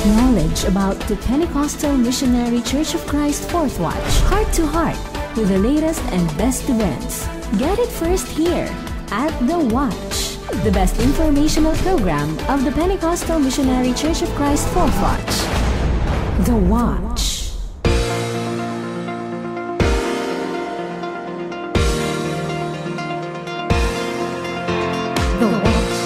Knowledge about the Pentecostal Missionary Church of Christ Fourth Watch, heart to heart, with the latest and best events. Get it first here at The Watch, the best informational program of the Pentecostal Missionary Church of Christ Fourth Watch. The Watch. The Watch.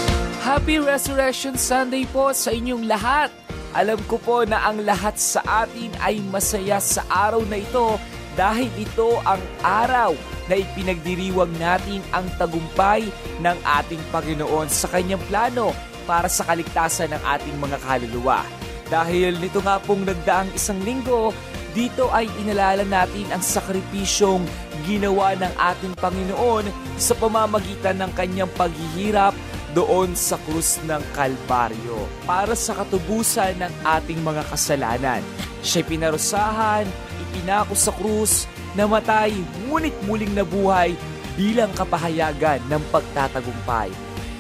Happy Resurrection Sunday po sa inyong lahat. Alam ko po na ang lahat sa atin ay masaya sa araw na ito dahil ito ang araw na ipinagdiriwang natin ang tagumpay ng ating Panginoon sa kanyang plano para sa kaligtasan ng ating mga kaluluwa. Dahil nito nga pong nagdaang isang linggo, dito ay inalala natin ang sakripisyong ginawa ng ating Panginoon sa pamamagitan ng kanyang paghihirap doon sa krus ng Kalbaryo para sa katubusan ng ating mga kasalanan. Siya'y pinarusahan, ipinako sa krus, namatay, ngunit muling nabuhay bilang kapahayagan ng pagtatagumpay.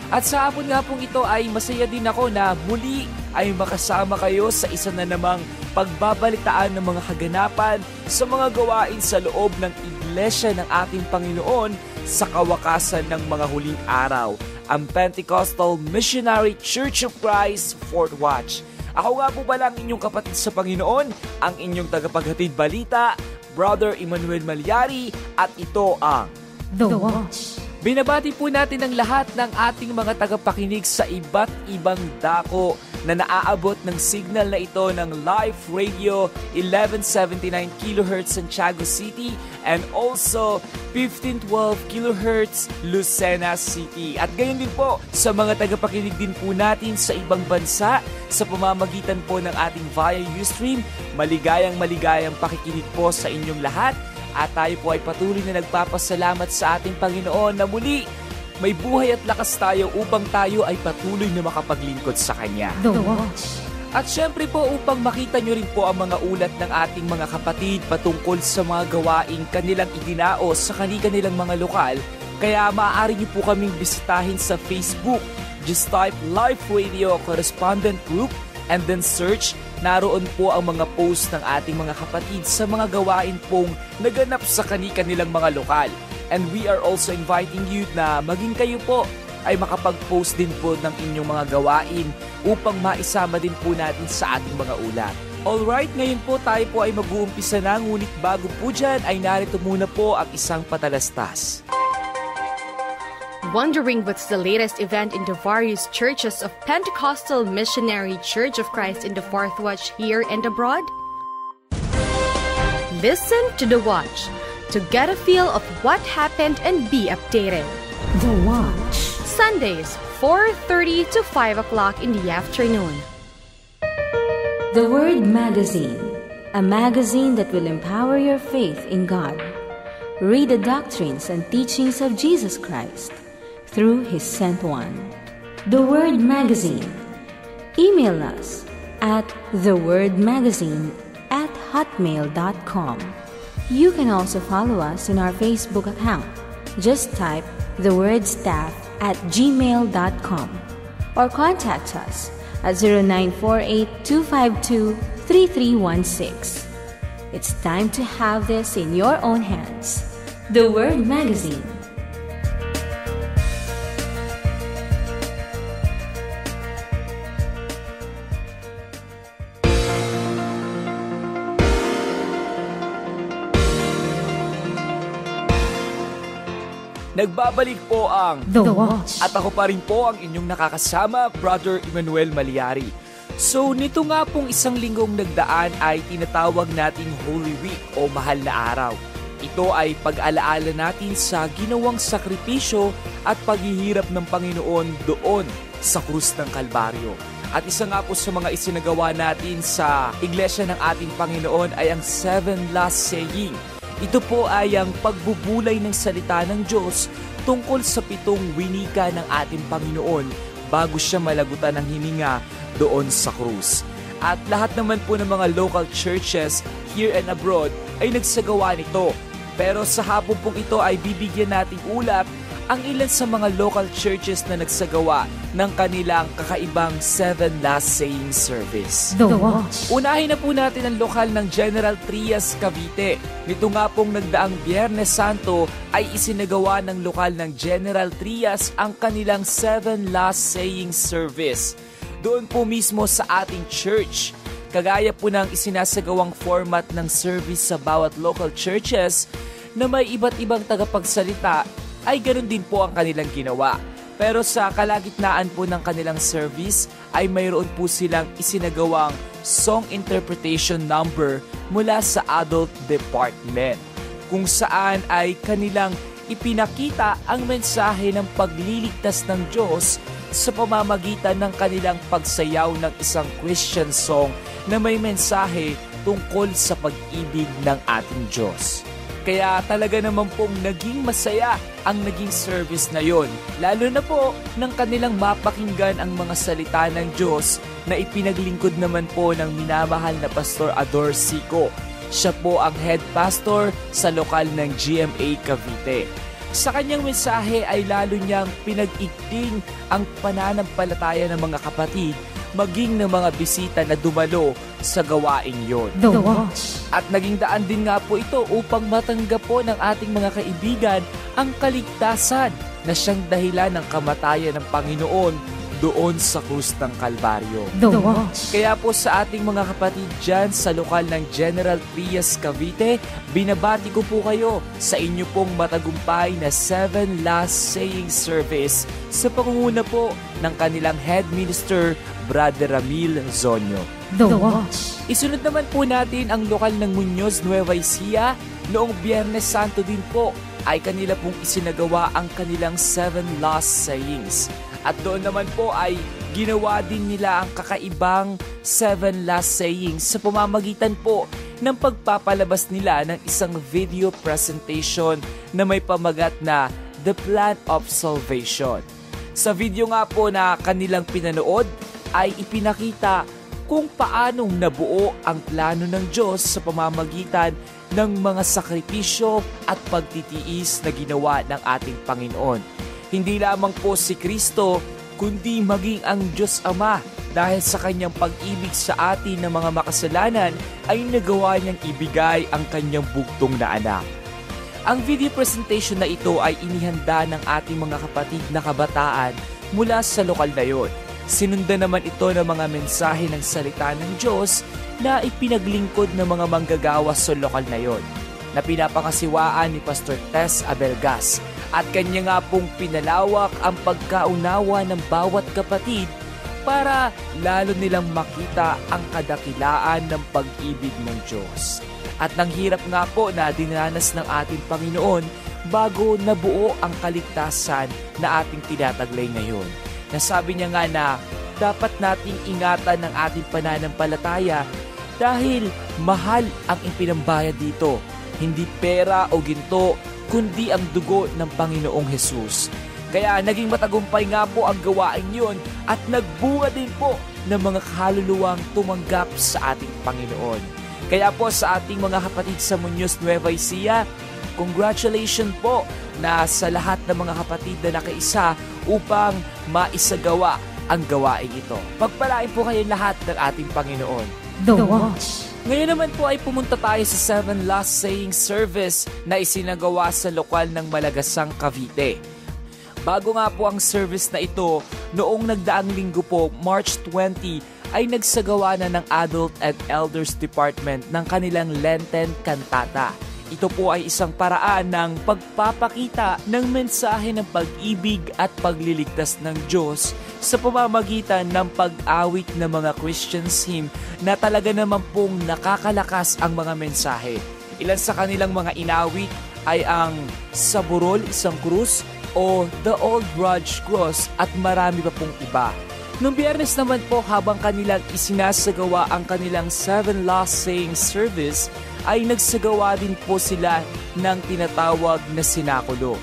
At sa hapon nga pong ito ay masaya din ako na muli ay makasama kayo sa isa na namang pagbabalitaan ng mga kaganapan sa mga gawain sa loob ng Iglesia ng ating Panginoon sa kawakasan ng mga huling araw, ang Pentecostal Missionary Church of Christ Fourth Watch. Ako nga po pala ang inyong kapatid sa Panginoon, ang inyong tagapaghatid balita, Brother Emmanuel Malyari, at ito ang The Watch. Binabati po natin ang lahat ng ating mga tagapakinig sa iba't ibang dako na naaabot ng signal na ito ng Life Radio 1179 kHz Santiago City and also 1512 kHz Lucena City. At gayon din po sa mga tagapakinig din po natin sa ibang bansa sa pamamagitan po ng ating via Ustream. Maligayang pakikinig po sa inyong lahat. At tayo po ay patuloy na nagpapasalamat sa ating Panginoon na muli may buhay at lakas tayo upang tayo ay patuloy na makapaglingkod sa Kanya. The Watch. At syempre po upang makita nyo rin po ang mga ulat ng ating mga kapatid patungkol sa mga gawaing kanilang idinaos sa kanilang mga lokal, kaya maaari nyo po kaming bisitahin sa Facebook. Just type Life Radio Correspondent Group and then search. Naroon po ang mga post ng ating mga kapatid sa mga gawain pong naganap sa kanilang mga lokal. And we are also inviting you na maging kayo po ay makapag-post din po ng inyong mga gawain upang maisama din po natin sa ating mga ulat. Alright, ngayon po tayo po ay mag-uumpisa na, ngunit bago po dyan ay narito muna po ang isang patalastas. Wondering what's the latest event in the various churches of Pentecostal Missionary Church of Christ in the Fourth Watch here and abroad? Listen to The Watch to get a feel of what happened and be updated. The Watch. Sundays, 4:30 to 5 o'clock in the afternoon. The Word Magazine, a magazine that will empower your faith in God. Read the doctrines and teachings of Jesus Christ through His sent one. The Word Magazine. Email us at thewordmagazine@hotmail.com. You can also follow us in our Facebook account. Just type thewordstaff@gmail.com or contact us at 0948-252-3316. It's time to have this in your own hands. The Word Magazine. Nagbabalik po ang The Watch. At ako pa rin po ang inyong nakakasama, Brother Emmanuel Malyari. So nito nga pong isang linggong nagdaan ay tinatawag nating Holy Week o Mahal na Araw. Ito ay pag-alaala natin sa ginawang sakripisyo at paghihirap ng Panginoon doon sa krus ng Kalbaryo. At isa nga po sa mga isinagawa natin sa Iglesia ng ating Panginoon ay ang 7 Last Saying. Ito po ay ang pagbubulay ng salita ng Diyos tungkol sa 7 winika ng ating Panginoon bago siya malagutan ng hininga doon sa krus. At lahat naman po ng mga local churches here and abroad ay nagsagawa nito. Pero sa hapon pong ito ay bibigyan nating ulat ang ilan sa mga local churches na nagsagawa ng kanilang kakaibang 7 Last Saying Service. The Watch. Unahin na po natin ang lokal ng General Trias, Cavite. Nito nga pong nagdaang Biyernes Santo ay isinagawa ng lokal ng General Trias ang kanilang 7 Last Saying Service. Doon po mismo sa ating church. Kagaya po ng isinasagawang format ng service sa bawat local churches na may iba't ibang tagapagsalita, ay ganoon din po ang kanilang ginawa. Pero sa kalagitnaan po ng kanilang service ay mayroon po silang isinagawang song interpretation number mula sa adult department, kung saan ay kanilang ipinakita ang mensahe ng pagliligtas ng Diyos sa pamamagitan ng kanilang pagsayaw ng isang Christian song na may mensahe tungkol sa pag-ibig ng ating Diyos. Kaya talaga naman pong naging masaya ang naging service na yon. Lalo na po nang kanilang mapakinggan ang mga salita ng Diyos na ipinaglingkod naman po ng minamahal na Pastor Ador Sico. Siya po ang head pastor sa lokal ng GMA Cavite. Sa kanyang mensahe ay lalo niyang pinag-igting ang pananampalataya ng mga kapatid maging ng mga bisita na dumalo sa gawaing yon. The Watch. At naging daan din nga po ito upang matanggap po ng ating mga kaibigan ang kaligtasan na siyang dahilan ng kamatayan ng Panginoon doon sa krus ng Kalbaryo. The Watch. Kaya po sa ating mga kapatid dyan sa lokal ng General Trias, Cavite, binabati ko po kayo sa inyo pong matagumpay na 7 Last Saying Service sa pangunguna po ng kanilang head minister, Brother Ramil Zonyo. The Watch. Isunod naman po natin ang lokal ng Muñoz, Nueva Ecija. Noong Biyernes Santo din po ay kanila pong isinagawa ang kanilang 7 Last Sayings. At doon naman po ay ginawa din nila ang kakaibang 7 Last Sayings sa pamamagitan po ng pagpapalabas nila ng isang video presentation na may pamagat na The Plan of Salvation. Sa video nga po na kanilang pinanood ay ipinakita kung paanong nabuo ang plano ng Diyos sa pamamagitan ng mga sakripisyo at pagtitiis na ginawa ng ating Panginoon. Hindi lamang po si Kristo, kundi maging ang Diyos Ama dahil sa kanyang pag-ibig sa atin ng mga makasalanan ay nagawa niyang ibigay ang kanyang bugtong na anak. Ang video presentation na ito ay inihanda ng ating mga kapatid na kabataan mula sa lokal na yon. Sinundan naman ito ng mga mensahe ng salita ng Diyos na ipinaglingkod ng mga manggagawa sa lokal na yon, na pinapangasiwaan ni Pastor Tess Abelgas. At kanya nga pong pinalawak ang pagkaunawa ng bawat kapatid para lalo nilang makita ang kadakilaan ng pag-ibig ng Diyos. At nang hirap nga po na dinanas ng ating Panginoon bago nabuo ang kaligtasan na ating tinataglay ngayon. Nasabi niya nga na dapat nating ingatan ng ating pananampalataya dahil mahal ang ipinambayad dito. Hindi pera o ginto, kundi ang dugo ng Panginoong Hesus. Kaya naging matagumpay nga po ang gawain yun at nagbunga din po ng mga kaluluwang tumanggap sa ating Panginoon. Kaya po sa ating mga kapatid sa Muñoz, Nueva Ecija, congratulations po na sa lahat ng mga kapatid na nakaisa upang maisagawa ang gawain ito. Pagpalain po kayo lahat ng ating Panginoon. The Watch. Ngayon naman po ay pumunta tayo sa 7 Last Saying Service na isinagawa sa lokal ng Malagasang, Cavite. Bago nga po ang service na ito, noong nagdaang linggo po, March 20, ay nagsagawa na ng Adult and Elders Department ng kanilang Lenten Cantata. Ito po ay isang paraan ng pagpapakita ng mensahe ng pag-ibig at pagliligtas ng Diyos sa pamamagitan ng pag-awit ng mga Christian hymn na talaga naman pong nakakalakas ang mga mensahe. Ilan sa kanilang mga inawit ay ang Sa Burol Isang Krus o The Old Grudge Cross at marami pa pong iba. Noong Biyernes naman po, habang kanilang isinasagawa ang kanilang 7 Last Saying Service, ay nagsagawa din po sila ng tinatawag na sinakulo.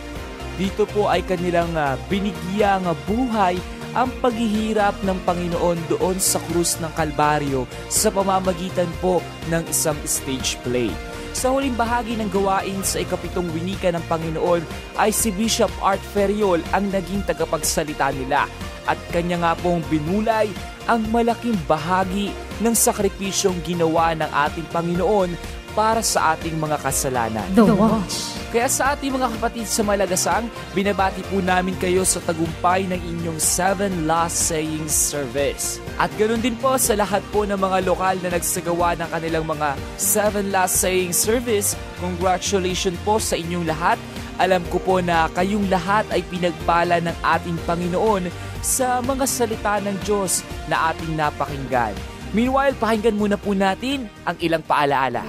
Dito po ay kanilang binigyang buhay ang paghihirap ng Panginoon doon sa krus ng Kalbaryo sa pamamagitan po ng isang stage play. Sa huling bahagi ng gawain sa ikapitong winika ng Panginoon ay si Bishop Art Ferriol ang naging tagapagsalita nila at kanya nga pong binulay ang malaking bahagi ng sakripisyong ginawa ng ating Panginoon para sa ating mga kasalanan. The Watch. Kaya sa ating mga kapatid sa Malagasang, binabati po namin kayo sa tagumpay ng inyong 7 Last Sayings Service. At ganoon din po sa lahat po ng mga lokal na nagsagawa ng kanilang mga 7 Last Sayings Service. Congratulations po sa inyong lahat. Alam ko po na kayong lahat ay pinagpala ng ating Panginoon sa mga salita ng Diyos na ating napakinggan. Meanwhile, pakinggan muna po natin ang ilang paalaala.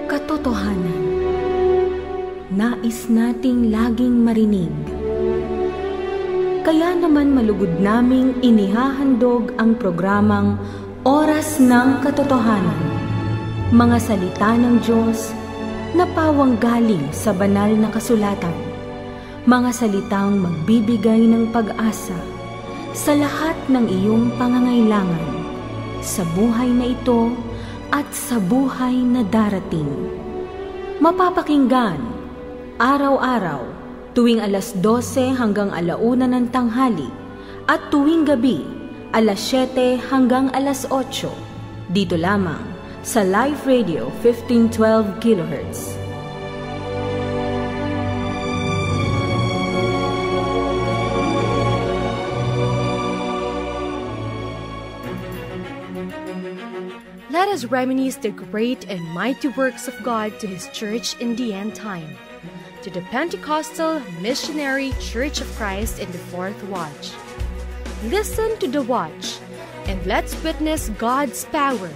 Katotohanan. Nais nating laging marinig. Kaya naman malugod naming inihahandog ang programang Oras ng Katotohanan. Mga salita ng Diyos na pawang galing sa banal na kasulatan. Mga salitang magbibigay ng pag-asa sa lahat ng iyong pangangailangan sa buhay na ito at sa buhay na darating. Mapapakinggan araw-araw tuwing alas 12 hanggang 1:00 ng tanghali at tuwing gabi alas 7 hanggang alas 8 dito lamang sa Live Radio 1512 kHz. Let us reminisce the great and mighty works of God to His church in the end time. To the Pentecostal Missionary Church of Christ in the Fourth Watch. Listen to the Watch and let's witness God's power.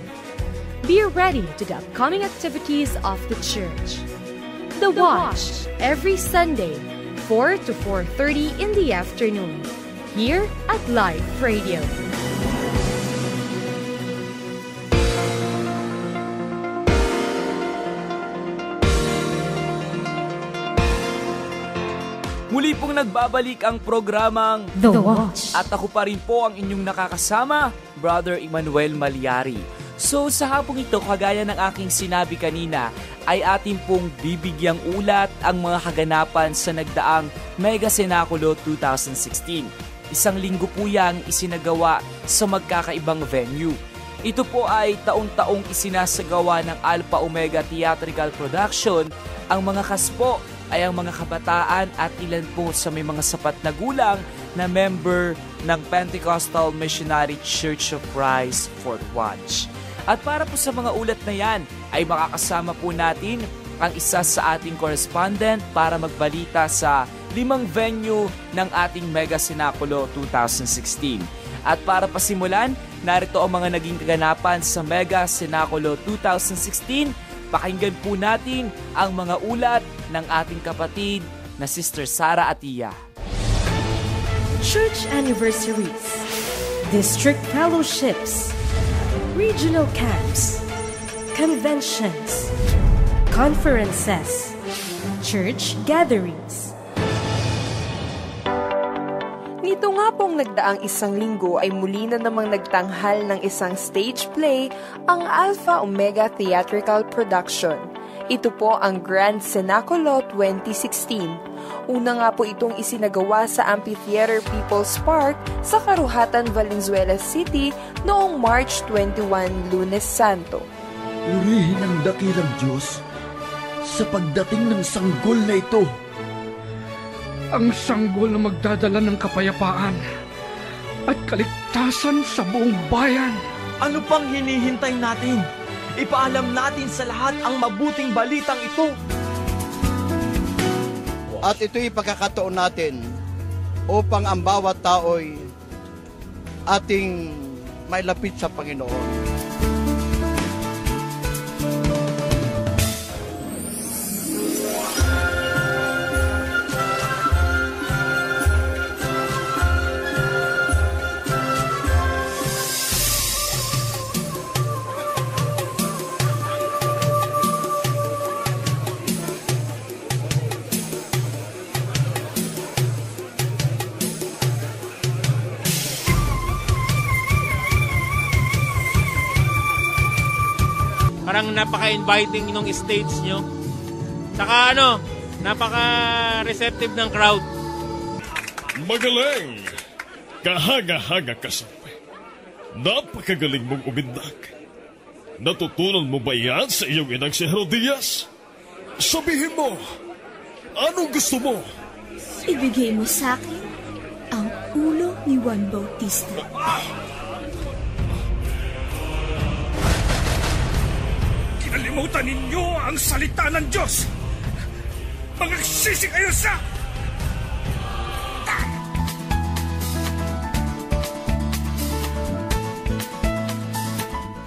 Be ready to the upcoming activities of the church. The Watch, every Sunday, 4 to 4:30 in the afternoon, here at Live Radio. Muli pong nagbabalik ang programang The Watch. at ako pa rin po ang inyong nakakasama, Brother Emmanuel Malyari. So sa hapong ito, kagaya ng aking sinabi kanina, ay ating pong bibigyang ulat ang mga kaganapan sa nagdaang Mega Cenaculo 2016. Isang linggo po yang isinagawa sa magkakaibang venue. Ito po ay taon-taong isinasagawa ng Alpha Omega Theatrical Production. Ang mga kaspo ay ang mga kabataan at ilan po sa may mga sapat na gulang na member ng Pentecostal Missionary Church of Christ Fourth Watch. At para po sa mga ulat na yan, ay makakasama po natin ang isa sa ating correspondent para magbalita sa 5 venue ng ating Mega Cenaculo 2016. At para pasimulan, narito ang mga naging kaganapan sa Mega Cenaculo 2016. Pakinggan po natin ang mga ulat ng ating kapatid na Sister Sara Atiya. Church anniversaries, district fellowships, regional camps, conventions, conferences, church gatherings. Nito nga pong nagdaang isang linggo ay muli na namang nagtanghal ng isang stage play ang Alpha Omega Theatrical Production. Ito po ang Grand Cenaculo 2016. Una nga po itong isinagawa sa Amphitheater People's Park sa Karuhatan, Valenzuela City noong March 21, Lunes Santo. Purihin ang dakilang Diyos sa pagdating ng sanggol na ito. Ang sanggol na magdadala ng kapayapaan at kaligtasan sa buong bayan. Ano pang hinihintay natin? Ipaalam natin sa lahat ang mabuting balitang ito. At ito'y pagkakataon natin upang ang bawat tao'y ating mailapit sa Panginoon. Parang napaka-inviting ng stage nyo. Saka napaka-receptive ng crowd. Magaling! Kahaga-haga ka sa napakagaling mong umindak. Natutunan mo ba yan sa iyong inang si Herodias? Sabihin mo, anong gusto mo? Ibigay mo sa akin ang ulo ni Juan Bautista. Kinalimutan ninyo ang salita ng Diyos. Magsisi kayo sa...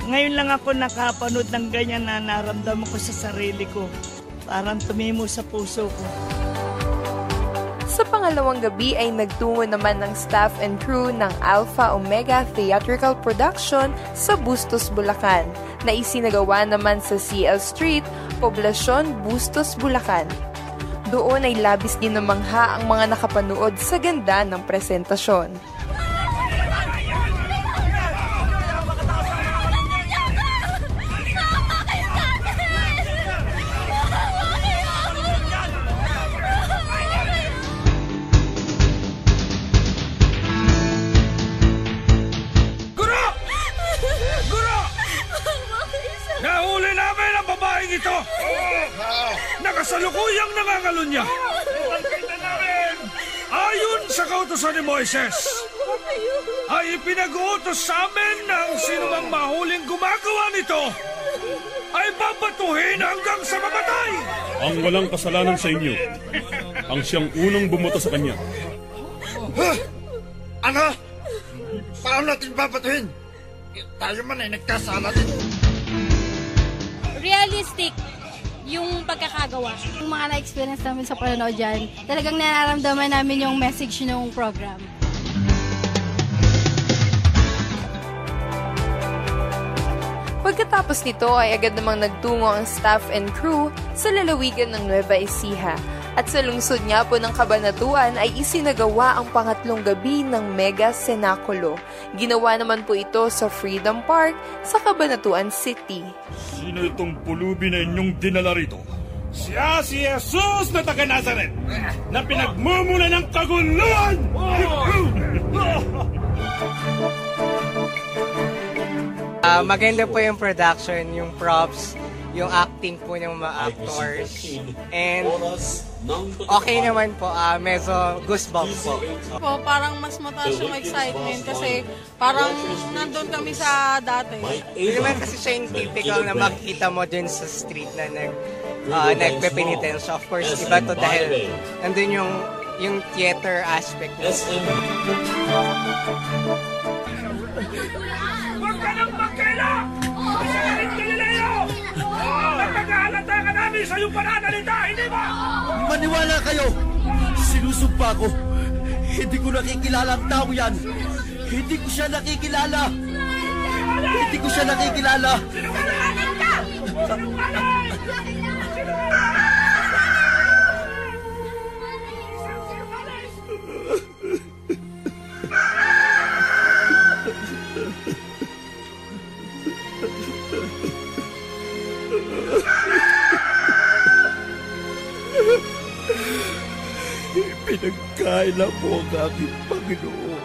Ngayon lang ako nakapanood ng ganyan na naramdaman ko sa sarili ko. Parang tumimo sa puso ko. Sa pangalawang gabi ay nagtungo naman ng staff and crew ng Alpha Omega Theatrical Production sa Bustos, Bulacan, na isinagawa naman sa CL Street, Poblasyon, Bustos, Bulacan. Doon ay labis din namangha ang mga nakapanood sa ganda ng presentasyon. Ito! Nakasalukuyang nangangalunya! Ayon sa kautusan ni Moises, ay ipinag-uutos sa amin na ang sinumang mahuling gumagawa nito ay babatuhin hanggang sa mamatay! Ang walang kasalanan sa inyo, ang siyang unang bumoto sa kanya. Ano? Paano natin babatuhin? Tayo man ay nagkasala din. Realistic yung pagkakagawa. Yung mga na-experience namin sa panonood dyan, talagang nararamdaman namin yung message ng program. Pagkatapos nito ay agad namang nagtungo ang staff and crew sa lalawigan ng Nueva Ecija. At sa lungsod nga po ng Cabanatuan ay isinagawa ang pangatlong gabi ng Mega Cenaculo. Ginawa naman po ito sa Freedom Park sa Cabanatuan City. Sino itong pulubi na inyong dinala rito? Siya si Jesus na taga Nazaret na pinagmumula ng kaguluhan! Maganda po yung production, yung props, yung acting po ng mga actors. And okay naman po, medyo goosebumps po. Parang mas mataas yung excitement kasi parang nandun kami sa dati. Hindi naman kasi siya yung typical na makita mo dun sa street na nagpe-penitence. Of course, iba to dahil nandun yung theater aspect. Huwag ka nang magkaila! Masalit Galileo! Nagpaghahalata ka namin sa iyong pananalita, hindi ba? Maniwala kayo! Sinusumpa ko! Hindi ko nakikilala ang tao yan! Hindi ko siya nakikilala! Hindi ko siya nakikilala! Sinungaling ka! Sinungaling! Pinagkaila mo ang aking Panginoon.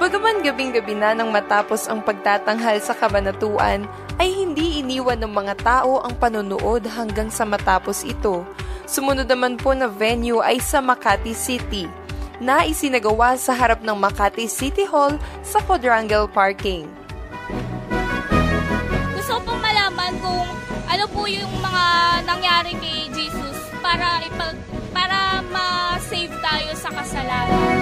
Bagaman gabing-gabi na nang matapos ang pagtatanghal sa Cabanatuan, ay hindi iniwan ng mga tao ang panonood hanggang sa matapos ito. Sumunod naman po na venue ay sa Makati City, na isinagawa sa harap ng Makati City Hall sa Quadrangle Parking. Gusto pong malaman kung ano po yung mga nangyari kay Jesus para ma-save tayo sa kasalanan.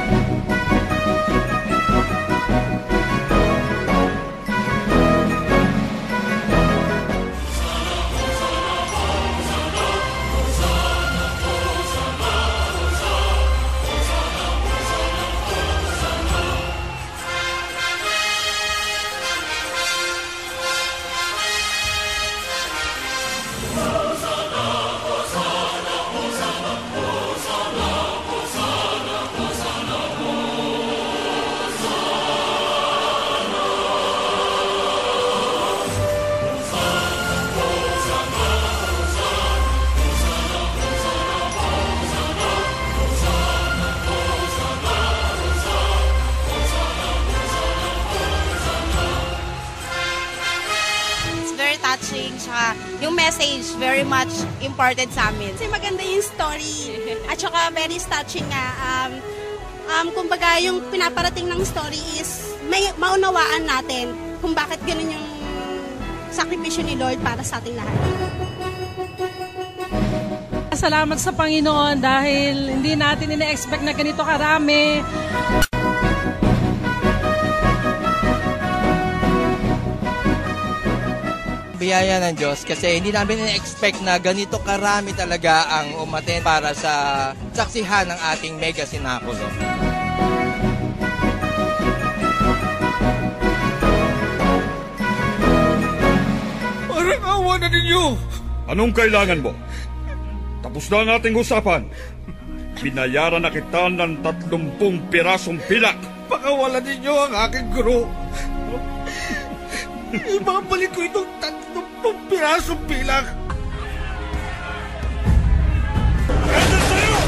Tsaka yung message, very much important sa amin. Kasi maganda yung story. At saka very touching nga. Kumbaga yung pinaparating ng story is may maunawaan natin kung bakit ganun yung sakripisyo ni Lord para sa ating lahat. Salamat sa Panginoon dahil hindi natin ina-expect na ganito karami. Biyaya ng Diyos kasi hindi namin ina-expect na ganito karami talaga ang umaten para sa saksihan ng ating mega sinakulo. Parang awa na ninyo! Anong kailangan mo? Tapos na ang ating usapan. Binayaran na kita ng 30 pirasong pilak. Pakawalan ninyo ang aking guro. Ibabalik ko itong 30 pirasong pilak. Ganda sa'yo!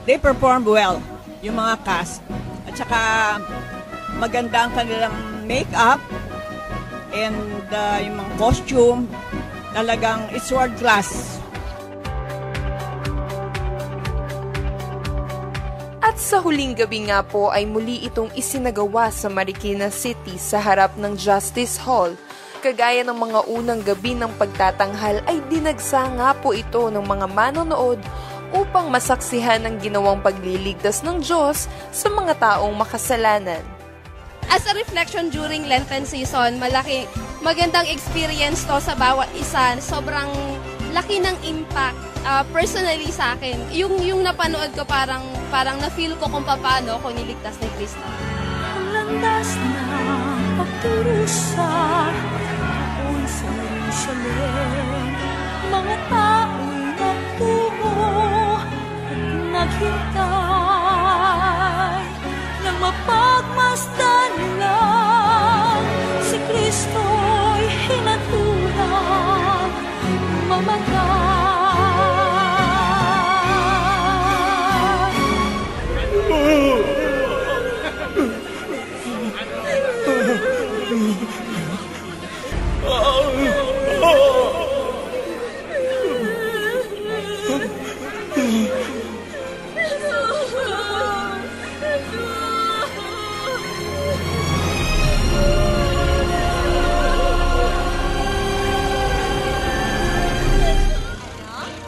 They performed well, yung mga cast. At saka maganda ang kanilang make-up and yung mga costume. Talagang it's world class. At sa huling gabi nga po ay muli itong isinagawa sa Marikina City sa harap ng Justice Hall. Kagaya ng mga unang gabi ng pagtatanghal ay dinagsa nga po ito ng mga manonood upang masaksihan ang ginawang pagliligtas ng Diyos sa mga taong makasalanan. As a reflection during Lenten season, magandang experience to sa bawat isa. Sobrang laki ng impact personally sa akin. Yung napanood ko parang na-feel ko kung paano ako niligtas ni Kristo. Ang landas na pagturusa noon sa Jerusalem, mga tao'y nagtungo at naghintay nang mapagmasdan lang si Kristo'y hinatulang mamatay.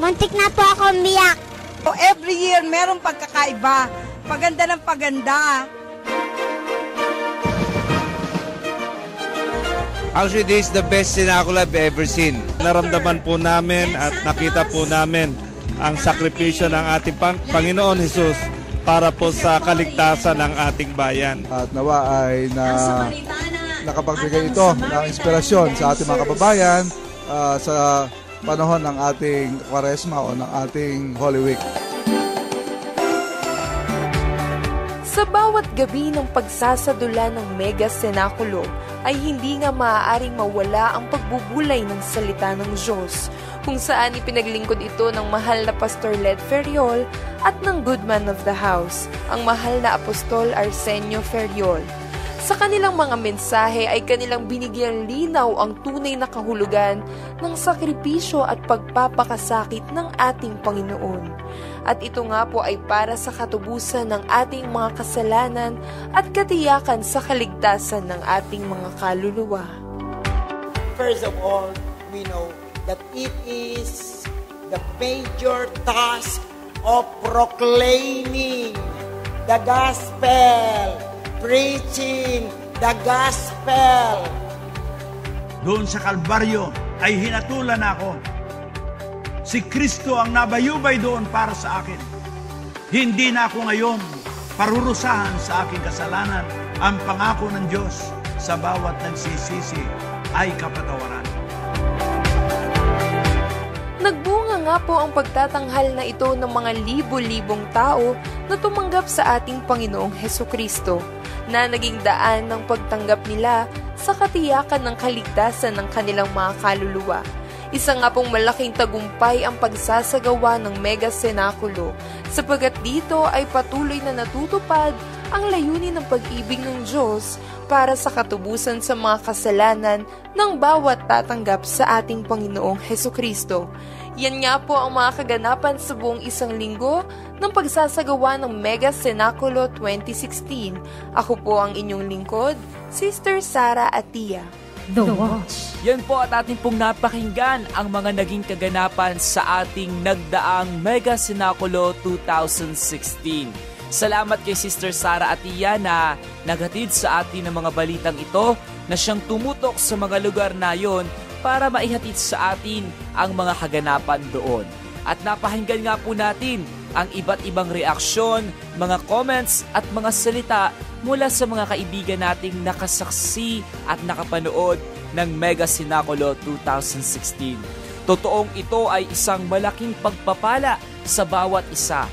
Muntik na po ako umiyak. Every year, merong pagkakaiba. Paganda ng paganda. Actually, this is the best sinakula I've ever seen. Naramdaman po namin at nakita po namin ang sakripisyo ng ating Panginoon Jesus para po sa kaligtasan ng ating bayan. At nawa ay nakapagbigay ito ng inspirasyon sa ating mga kababayan sa panahon ng ating Kwaresma o ng ating Holy Week. Sa bawat gabi ng pagsasadula ng Mega Cenaculo ay hindi nga maaaring mawala ang pagbubulay ng salita ng Diyos, kung saan ipinaglingkod ito ng mahal na Pastor Led Ferriol at ng good man of the house, ang mahal na Apostol Arsenio Ferriol. Sa kanilang mga mensahe ay kanilang binigyang linaw ang tunay na kahulugan ng sakripisyo at pagpapakasakit ng ating Panginoon. At ito nga po ay para sa katubusan ng ating mga kasalanan at katiyakan sa kaligtasan ng ating mga kaluluwa. First of all, we know that it is the major task of proclaiming the gospel. Preaching the gospel. Doon sa Kalbaryo ay hinatulan ako. Si Kristo ang nabayubay doon para sa akin. Hindi na ako ngayon parurusahan sa aking kasalanan. Ang pangako ng Diyos sa bawat nagsisisi ay kapatawaran. Nagbunga nga po ang pagtatanghal na ito ng mga libo-libong tao na tumanggap sa ating Panginoong Hesukristo, na naging daan ng pagtanggap nila sa katiyakan ng kaligtasan ng kanilang mga kaluluwa. Isa nga pong malaking tagumpay ang pagsasagawa ng Mega Cenaculo sapagkat dito ay patuloy na natutupad ang layunin ng pag-ibig ng Diyos para sa katubusan sa mga kasalanan ng bawat tatanggap sa ating Panginoong Hesukristo. Yan nga po ang mga kaganapan sa buong isang linggo ng pagsasagawa ng Mega Cenaculo 2016. Ako po ang inyong lingkod, Sister Sara Atia. The Watch. Yan po at ating pong napakinggan ang mga naging kaganapan sa ating nagdaang Mega Cenaculo 2016. Salamat kay Sister Sara Atia na naghatid sa atin ng mga balitang ito na siyang tumutok sa mga lugar na yon para maihatid sa atin ang mga kaganapan doon. At napahinggan nga po natin ang iba't ibang reaksyon, mga comments at mga salita mula sa mga kaibigan nating nakasaksi at nakapanood ng Mega Cenaculo 2016. Totoong ito ay isang malaking pagpapala sa bawat isa.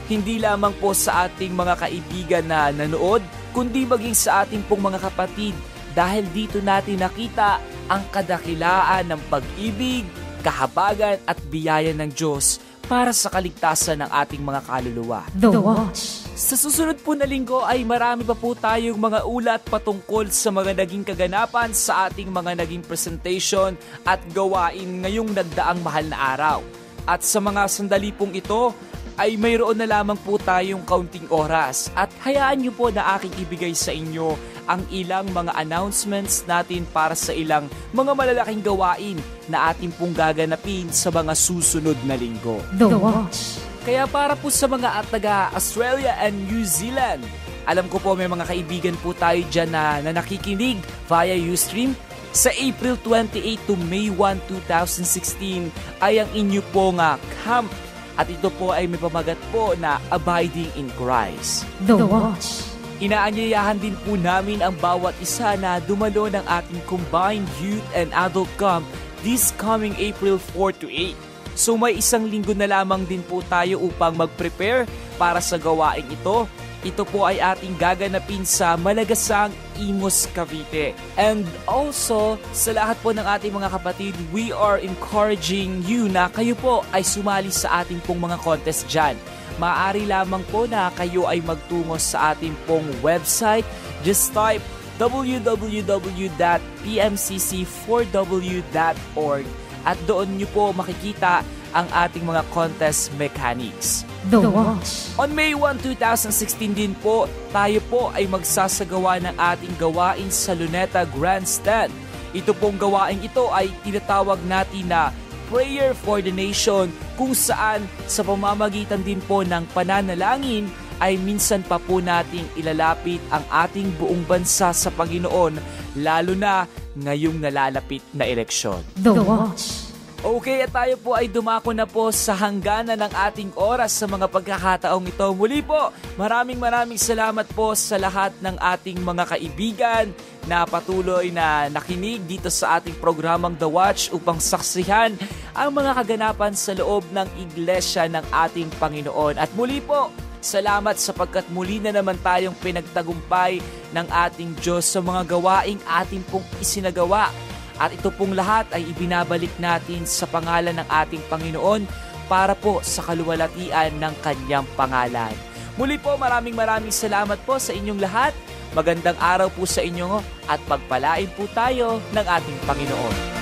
Hindi lamang po sa ating mga kaibigan na nanood, kundi maging sa ating pong mga kapatid dahil dito natin nakita ang kadakilaan ng pag-ibig, kahabagan at biyaya ng Diyos para sa kaligtasan ng ating mga kaluluwa. The Watch. Sa susunod po na linggo ay marami pa po tayong mga ulat patungkol sa mga naging kaganapan sa ating mga naging presentation at gawain ngayong nagdaang mahal na araw. At sa mga sandali pong ito ay mayroon na lamang po tayong kaunting oras at hayaan niyo po na aking ibigay sa inyo ang ilang mga announcements natin para sa ilang mga malalaking gawain na ating pong gaganapin sa mga susunod na linggo. The Watch. Kaya para po sa mga taga-Australia and New Zealand, alam ko po may mga kaibigan po tayo dyan na nakikinig via Ustream. Sa April 28 to May 1, 2016 ay ang inyo pong camp at ito po ay may pamagat po na Abiding in Christ. The Watch. Inaanyayahan din po namin ang bawat isa na dumalo ng ating combined youth and adult camp this coming April 4 to 8. So may isang linggo na lamang din po tayo upang mag-prepare para sa gawain ito. Ito po ay ating gaganapin sa Malagasang, Imus, Cavite. And also, sa lahat po ng ating mga kapatid, we are encouraging you na kayo po ay sumali sa ating pong mga contest dyan. Maaari lamang po na kayo ay magtungo sa ating pong website. Just type www.pmcc4w.org at doon nyo po makikita ang ating mga contest mechanics. The Watch. On May 1, 2016 din po, tayo po ay magsasagawa ng ating gawain sa Luneta Grandstand. Ito pong gawain ito ay tinatawag natin na Prayer for the Nation, kung saan sa pamamagitan din po ng pananalangin ay minsan pa po nating ilalapit ang ating buong bansa sa Panginoon, lalo na ngayong nalalapit na eleksyon. The Watch. Okay, at tayo po ay dumako na po sa hangganan ng ating oras sa mga pagkakataong ito. Muli po, maraming salamat po sa lahat ng ating mga kaibigan na patuloy na nakinig dito sa ating programang The Watch upang saksihan ang mga kaganapan sa loob ng iglesia ng ating Panginoon. At muli po, salamat sapagkat muli na naman tayong pinagtagumpay ng ating Diyos sa mga gawaing ating pong isinagawa. At ito pong lahat ay ibinabalik natin sa pangalan ng ating Panginoon para po sa kaluwalhatian ng Kanyang pangalan. Muli po, maraming salamat po sa inyong lahat. Magandang araw po sa inyo at pagpalain po tayo ng ating Panginoon.